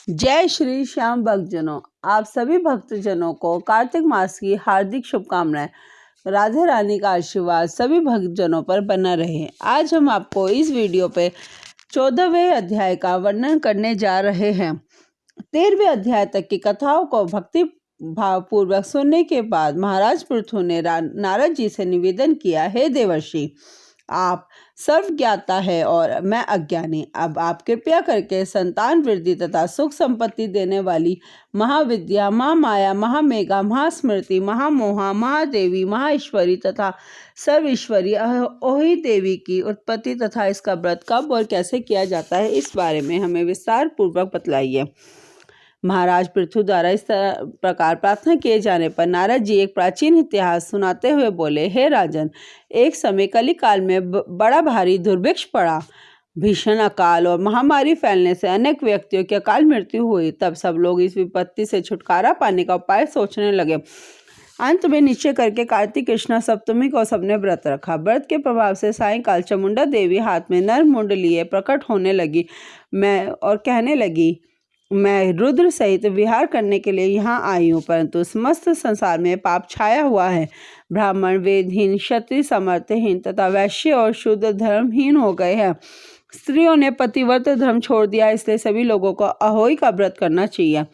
जय श्री श्याम भक्तजनों, आप सभी भक्तजनों को कार्तिक मास की हार्दिक शुभकामनाएं। राधे रानी का आशीर्वाद सभी भक्तजनों पर बना रहे। आज हम आपको इस वीडियो पे 14वें अध्याय का वर्णन करने जा रहे हैं। 13वें अध्याय तक की कथाओं को भक्ति भावपूर्वक सुनने के बाद महाराज पृथु ने नारद जी से निवेदन किया, हे देवर्षि, आप सर्वज्ञाता है और मैं अज्ञानी। अब आप कृपया करके संतान वृद्धि तथा सुख संपत्ति देने वाली महाविद्या, महामाया, महामेघा, महास्मृति, महामोहा, महादेवी, महाईश्वरी तथा सर्वईश्वरी ओहि देवी की उत्पत्ति तथा इसका व्रत कब और कैसे किया जाता है, इस बारे में हमें विस्तार पूर्वक बतलाइए। महाराज पृथु द्वारा इस प्रकार प्रार्थना किए जाने पर नारद जी एक प्राचीन इतिहास सुनाते हुए बोले, हे राजन, एक समय कली काल में बड़ा भारी दुर्भिक्ष पड़ा। भीषण अकाल और महामारी फैलने से अनेक व्यक्तियों की अकाल मृत्यु हुई। तब सब लोग इस विपत्ति से छुटकारा पाने का उपाय सोचने लगे। अंत में निश्चय करके कार्तिक कृष्ण सप्तमी को सबने व्रत रखा। व्रत के प्रभाव से सायंकाल चामुंडा देवी हाथ में नर मुंड लिए प्रकट होने लगी और कहने लगी, मैं रुद्र सहित विहार करने के लिए यहाँ आई हूँ, परंतु समस्त संसार में पाप छाया हुआ है। ब्राह्मण, वेदहीन, क्षत्रिय, समर्थहीन तथा वैश्य और शूद्र धर्महीन हो गए हैं। स्त्रियों ने पतिव्रत धर्म छोड़ दिया, इसलिए सभी लोगों को अहोई का व्रत करना चाहिए।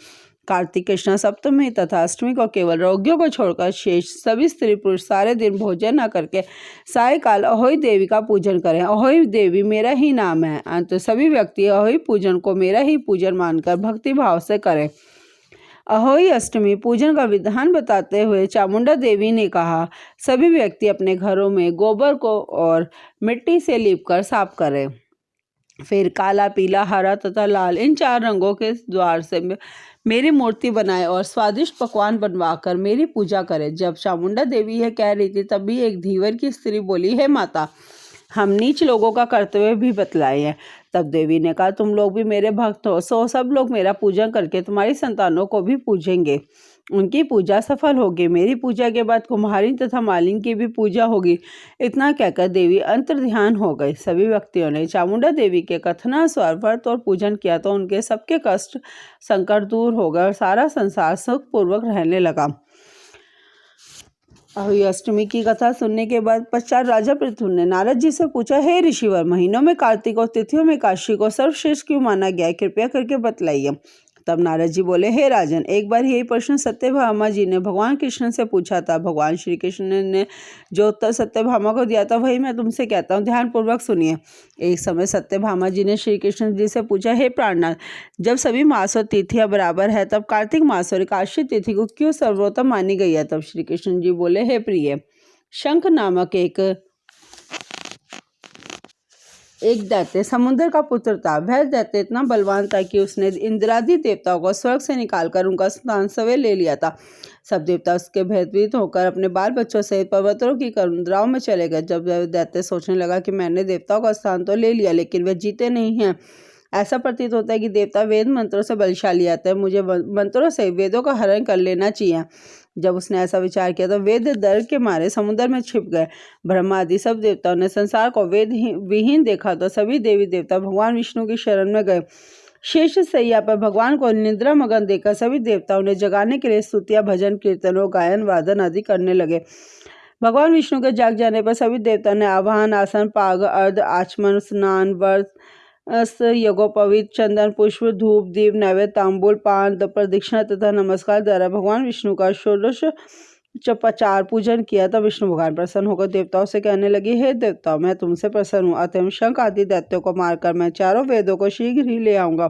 कार्तिक कृष्ण सप्तमी तथा अष्टमी को केवल रोगियों को छोड़कर शेष सभी स्त्री पुरुष सारे दिन भोजन न करके सायकाल अहोई देवी का पूजन करें। अहोई देवी मेरा ही नाम है, अंत सभी व्यक्ति अहोई पूजन को मेरा ही पूजन मानकर भक्ति भाव से करें। अहोई अष्टमी पूजन का विधान बताते हुए चामुंडा देवी ने कहा, सभी व्यक्ति अपने घरों में गोबर को और मिट्टी से लीपकर साफ करें। फिर काला, पीला, हरा तथा लाल इन 4 रंगों के द्वार से मेरी मूर्ति बनाए और स्वादिष्ट पकवान बनवाकर मेरी पूजा करें। जब चामुंडा देवी यह कह रही थी, तभी एक धीवर की स्त्री बोली, हे माता, हम नीच लोगों का कर्तव्य भी बतलाए हैं। तब देवी ने कहा, तुम लोग भी मेरे भक्त हो, सो सब लोग मेरा पूजन करके तुम्हारी संतानों को भी पूजेंगे। उनकी पूजा सफल होगी। मेरी पूजा के बाद कुम्हारिन तथा मालिन की भी पूजा होगी। इतना कहकर देवी अंतर्ध्यान हो गई। सभी व्यक्तियों ने चामुंडा देवी के कथनानुसार व्रत और पूजन किया तो उनके सबके कष्ट संकट दूर हो गए और सारा संसार सुखपूर्वक रहने लगा। अहोई अष्टमी की कथा सुनने के बाद पश्चात राजा पृथु ने नारद जी से पूछा, हे ऋषिवर, महीनों में कार्तिक और तिथियों में काशी को सर्वश्रेष्ठ क्यों माना गया है, कृपया करके बतलाइए। तब नारद जी बोले, हे राजन, एक बार यही प्रश्न सत्यभामा जी ने भगवान कृष्ण से पूछा था। भगवान श्री कृष्ण ने जो उत्तर सत्यभामा को दिया था वही मैं तुमसे कहता हूँ, ध्यान पूर्वक सुनिए। एक समय सत्यभामा जी ने श्री कृष्ण जी से पूछा, हे प्राणनाथ, जब सभी मास और तिथियां बराबर है तब कार्तिक मास और एकादशी तिथि को क्यों सर्वोत्तम मानी गई है। तब श्री कृष्ण जी बोले, हे प्रिय, शंख नामक एक दैत्य समुद्र का पुत्र था। वह दैत्य इतना बलवान था कि उसने इंद्रादि देवताओं को स्वर्ग से निकालकर उनका स्थान सवे ले लिया था। सब देवता उसके भयभीत होकर अपने बाल बच्चों सहित पर्वतों की करुंद्राओं में चले गए। जब वह दैत्य सोचने लगा कि मैंने देवताओं का स्थान तो ले लिया, लेकिन वे जीते नहीं हैं, ऐसा प्रतीत होता है कि देवता वेद मंत्रों से बलशाली आते हैं, मुझे मंत्रों से वेदों का हरण कर लेना चाहिए। जब उसने ऐसा विचार किया तो वेद डर के मारे समुद्र में छिप गए। ब्रह्मा आदि सब देवताओं ने संसार को वेद विहीन देखा तो सभी देवी देवता भगवान विष्णु की शरण में गए। शेष सैया पर भगवान को निद्रा मगन देखकर सभी देवताओं ने जगाने के लिए स्तुतियां, भजन, कीर्तनों, गायन, वादन आदि करने लगे। भगवान विष्णु के जाग जाने पर सभी देवताओं ने आवाहन, आसन, पाग, अर्ध, आचमन, स्नान, व्रत, यज्ञोपवीत, चंदन, पुष्प, धूप, दीप, नैवेद्य, तांबूल, पान, प्रदक्षिणा तथा नमस्कार द्वारा भगवान विष्णु का षोडशोपचार पूजन किया। तब विष्णु भगवान प्रसन्न होकर देवताओं से कहने लगे, हे देवताओं, मैं तुमसे प्रसन्न हूँ, अतः शंख आदि दैत्यों को मारकर मैं 4 वेदों को शीघ्र ही ले आऊंगा।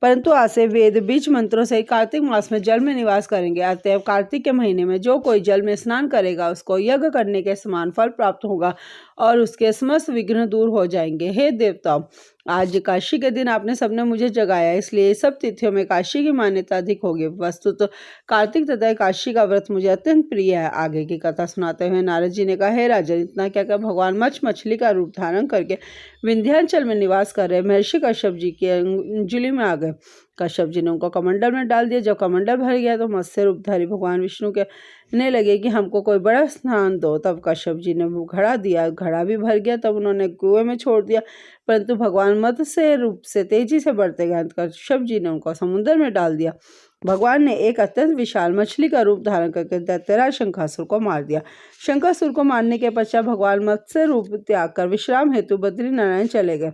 परंतु आज से वेद बीज मंत्रों से कार्तिक मास में जल में निवास करेंगे। अतएव कार्तिक के महीने में जो कोई जल में स्नान करेगा उसको यज्ञ करने के समान फल प्राप्त होगा और उसके समस्त विघ्न दूर हो जाएंगे। हे देवताओं, आज काशी के दिन आपने सबने मुझे जगाया, इसलिए सब तिथियों में काशी की मान्यता अधिक होगी। वस्तु तो कार्तिक तथा काशी का व्रत मुझे अत्यंत प्रिय है। आगे की कथा सुनाते हुए नारद जी ने कहा, हे राजन, इतना क्या कर भगवान मछली का रूप धारण करके विंध्याचल में निवास कर रहे महर्षि कश्यप जी की अंजलि में आ गए। कश्यप जी ने उनको कमंडल में डाल दिया। जब कमंडल भर गया तो मत्स्य रूपधारी भगवान विष्णु कहने लगे कि हमको कोई बड़ा स्नान दो। तब कश्यप जी ने वो घड़ा दिया, घड़ा भी भर गया। तब उन्होंने कुएं में छोड़ दिया, परंतु भगवान मत्स्य रूप से तेजी से बढ़ते गए। कश्यप जी ने उनको समुद्र में डाल दिया। भगवान ने एक अत्यंत विशाल मछली का रूप धारण करके दैत्यराज शंखासुर को मार दिया। शंखासुर को मारने के पश्चात भगवान मत्स्य रूप त्याग कर विश्राम हेतु बद्रीनारायण चले गए।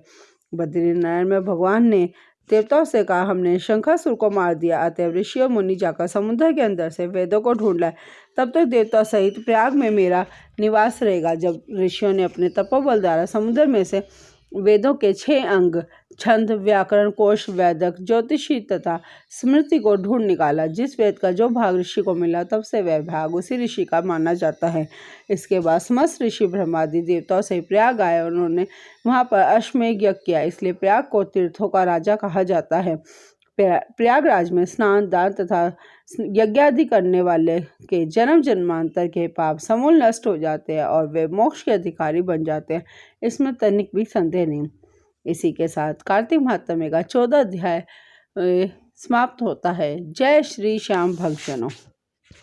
बद्रीनारायण में भगवान ने देवताओं से कहा, हमने शंखासुर को मार दिया, अतएव ऋषि और मुनि जाकर समुद्र के अंदर से वेदों को ढूंढ लाए। तब तक देवता सहित प्रयाग में मेरा निवास रहेगा। जब ऋषियों ने अपने तपोबल द्वारा समुद्र में से वेदों के 6 अंग छंद, व्याकरण, कोश, वैदक, ज्योतिषी तथा स्मृति को ढूंढ निकाला। जिस वेद का जो भाग ऋषि को मिला तब से वह भाग उसी ऋषि का माना जाता है। इसके बाद समस्त ऋषि ब्रह्मादि देवताओं से प्रयाग आए और उन्होंने वहां पर अश्वमेध यज्ञ किया। इसलिए प्रयाग को तीर्थों का राजा कहा जाता है। प्रयागराज में स्नान, दान तथा यज्ञादि करने वाले के जन्म जन्मांतर के पाप समूल नष्ट हो जाते हैं और वे मोक्ष के अधिकारी बन जाते हैं। इसमें तनिक भी संदेह नहीं। इसी के साथ कार्तिक महात्म्य का 14 अध्याय समाप्त होता है। जय श्री श्याम भक्तजनों।